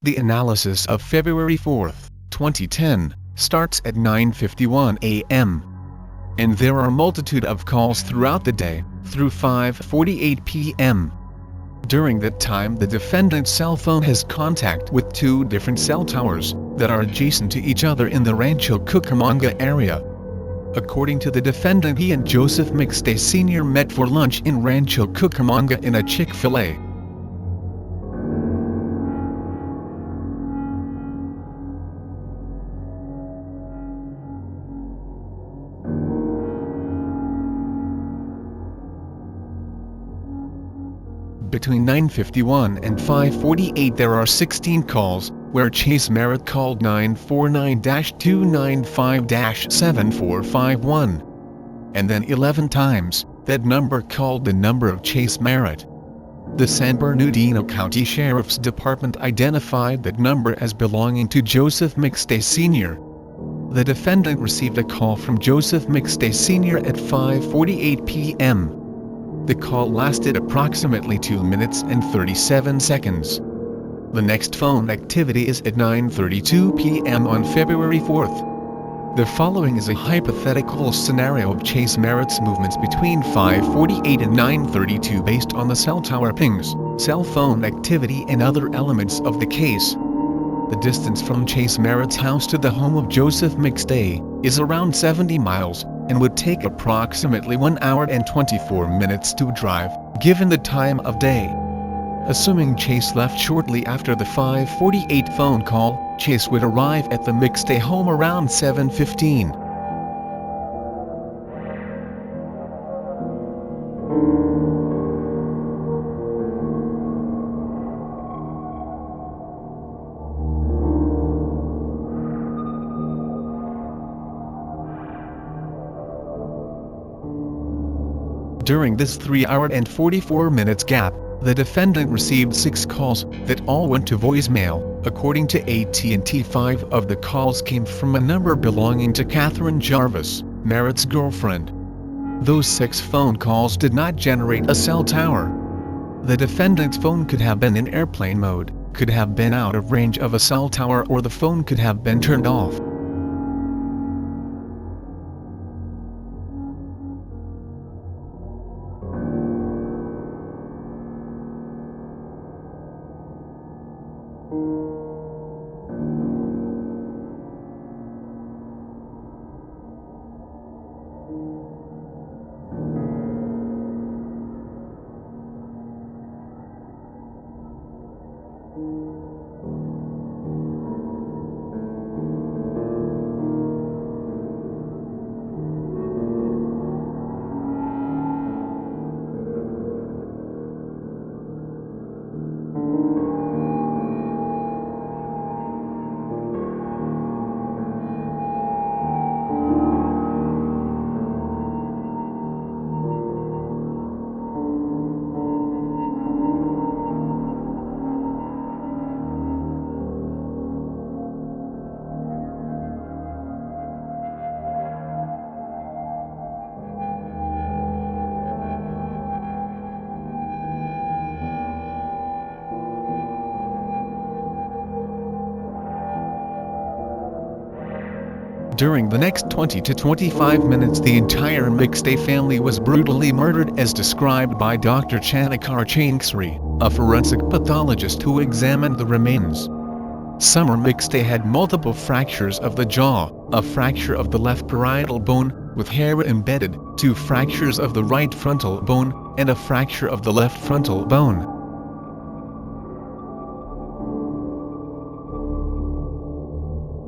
The analysis of February 4, 2010, starts at 9:51 a.m. and there are a multitude of calls throughout the day, through 5:48 p.m. During that time the defendant's cell phone has contact with two different cell towers that are adjacent to each other in the Rancho Cucamonga area. According to the defendant, he and Joseph McStay Sr. met for lunch in Rancho Cucamonga in a Chick-fil-A. Between 9:51 and 5:48 there are 16 calls, where Chase Merritt called 949-295-7451. And then 11 times, that number called the number of Chase Merritt. The San Bernardino County Sheriff's Department identified that number as belonging to Joseph McStay Sr. The defendant received a call from Joseph McStay Sr. at 5:48 p.m. The call lasted approximately 2 minutes and 37 seconds. The next phone activity is at 9:32 p.m. on February 4th. The following is a hypothetical scenario of Chase Merritt's movements between 5:48 and 9:32 based on the cell tower pings, cell phone activity and other elements of the case. The distance from Chase Merritt's house to the home of Joseph McStay is around 70 miles, and would take approximately 1 hour and 24 minutes to drive, given the time of day. Assuming Chase left shortly after the 5:48 phone call, Chase would arrive at the McStay home around 7:15. During this 3 hour and 44 minutes gap, the defendant received 6 calls that all went to voicemail. According to AT&T, 5 of the calls came from a number belonging to Catherine Jarvis, Merritt's girlfriend. Those 6 phone calls did not generate a cell tower. The defendant's phone could have been in airplane mode, could have been out of range of a cell tower, or the phone could have been turned off. During the next 20 to 25 minutes the entire McStay family was brutally murdered as described by Dr. Chanakar Chanksri, a forensic pathologist who examined the remains. Summer McStay had multiple fractures of the jaw, a fracture of the left parietal bone, with hair embedded, 2 fractures of the right frontal bone, and a fracture of the left frontal bone.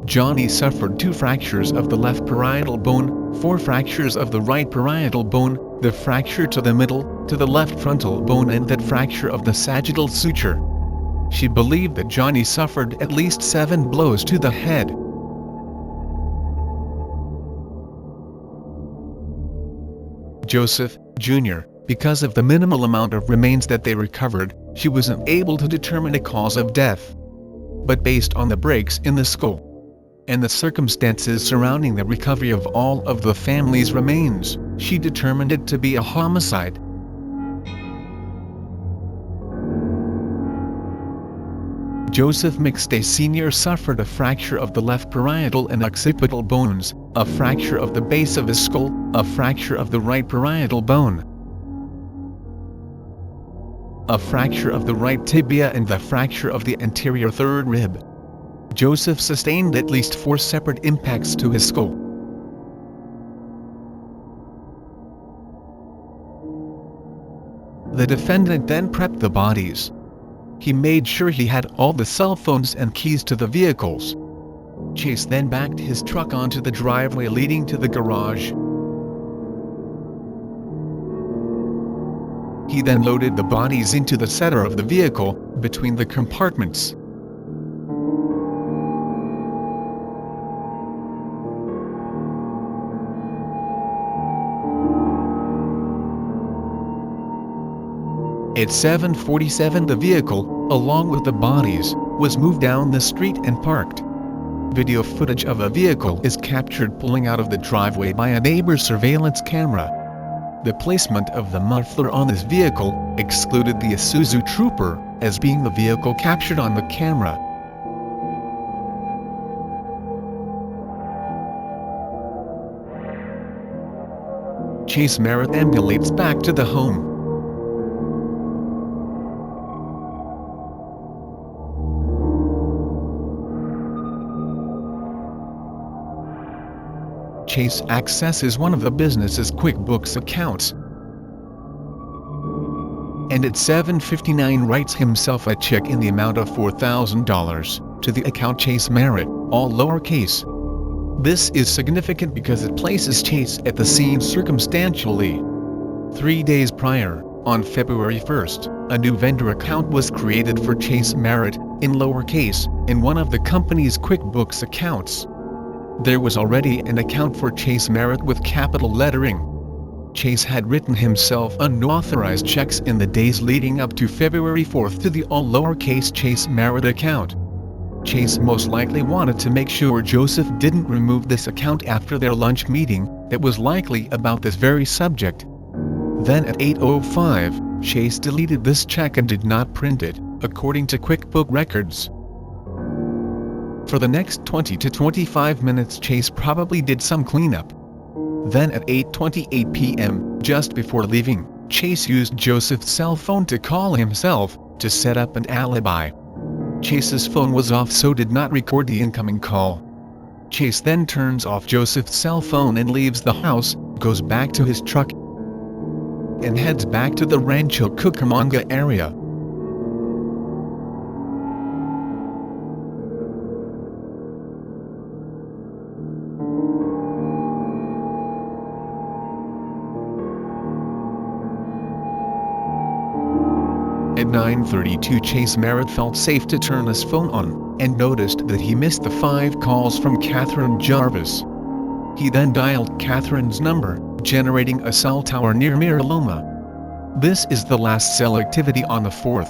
Johnny suffered 2 fractures of the left parietal bone, 4 fractures of the right parietal bone, the fracture to the middle, to the left frontal bone, and that fracture of the sagittal suture. She believed that Johnny suffered at least 7 blows to the head. Joseph, Jr., because of the minimal amount of remains that they recovered, she wasn't able to determine a cause of death. But based on the breaks in the skull and the circumstances surrounding the recovery of all of the family's remains, she determined it to be a homicide. Joseph McStay Sr. suffered a fracture of the left parietal and occipital bones, a fracture of the base of his skull, a fracture of the right parietal bone, a fracture of the right tibia and the fracture of the anterior third rib. Joseph sustained at least 4 separate impacts to his skull. The defendant then prepped the bodies. He made sure he had all the cell phones and keys to the vehicles. Chase then backed his truck onto the driveway leading to the garage. He then loaded the bodies into the center of the vehicle, between the compartments. At 7:47 the vehicle, along with the bodies, was moved down the street and parked. Video footage of a vehicle is captured pulling out of the driveway by a neighbor's surveillance camera. The placement of the muffler on this vehicle excluded the Isuzu Trooper as being the vehicle captured on the camera. Chase Merritt ambulates back to the home. Chase accesses one of the business's QuickBooks accounts, and at 7:59 writes himself a check in the amount of $4,000 to the account Chase Merritt, all lowercase. This is significant because it places Chase at the scene circumstantially. 3 days prior, on February 1st, a new vendor account was created for Chase Merritt, in lowercase, in one of the company's QuickBooks accounts. There was already an account for Chase Merritt with capital lettering. Chase had written himself unauthorized checks in the days leading up to February 4th to the all lowercase Chase Merritt account. Chase most likely wanted to make sure Joseph didn't remove this account after their lunch meeting that was likely about this very subject. Then at 8:05, Chase deleted this check and did not print it, according to QuickBook records. For the next 20 to 25 minutes Chase probably did some cleanup. Then at 8:28 p.m., just before leaving, Chase used Joseph's cell phone to call himself, to set up an alibi. Chase's phone was off so did not record the incoming call. Chase then turns off Joseph's cell phone and leaves the house, goes back to his truck, and heads back to the Rancho Cucamonga area. At 9:32 Chase Merritt felt safe to turn his phone on, and noticed that he missed the 5 calls from Catherine Jarvis. He then dialed Catherine's number, generating a cell tower near Miraloma. This is the last cell activity on the 4th.